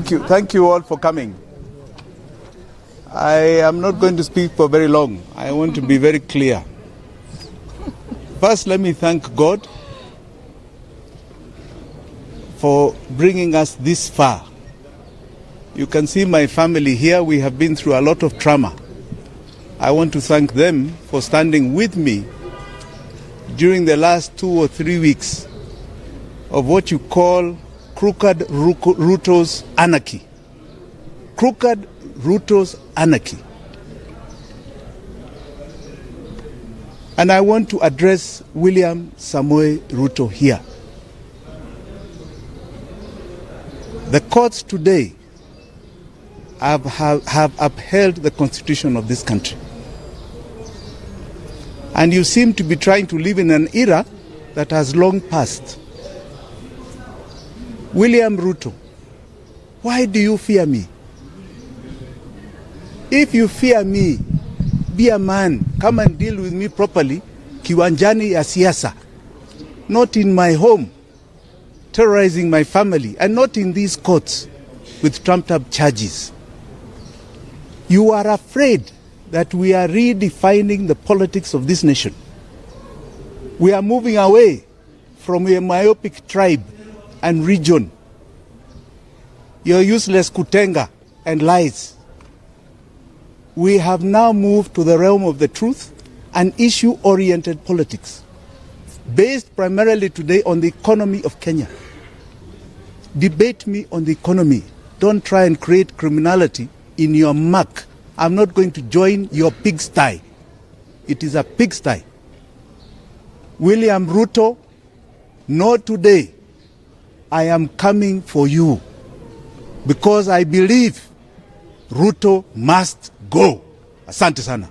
Thank you all for coming. I am not going to speak for very long. I want to be very clear. First, let me thank God for bringing us this far. You can see my family here. We have been through a lot of trauma. I want to thank them for standing with me during the last 2 or 3 weeks of what you call crooked Ruto's anarchy. Crooked Ruto's anarchy. And I want to address William Samoei Ruto here. The courts today have upheld the constitution of this country. And you seem to be trying to live in an era that has long passed. William Ruto, why do you fear me? If you fear me, be a man. Come and deal with me properly, kiwanjani ya siasa. Not in my home, terrorizing my family, and not in these courts with trumped up charges. You are afraid that we are redefining the politics of this nation. We are moving away from a myopic tribe and region. Your useless kutenga and lies. We have now moved to the realm of the truth and issue-oriented politics, based primarily today on the economy of Kenya. Debate me on the economy. Don't try and create criminality in your muck. I'm not going to join your pigsty. It is a pigsty. William Ruto, know today I am coming for you because I believe Ruto must go. Asante sana.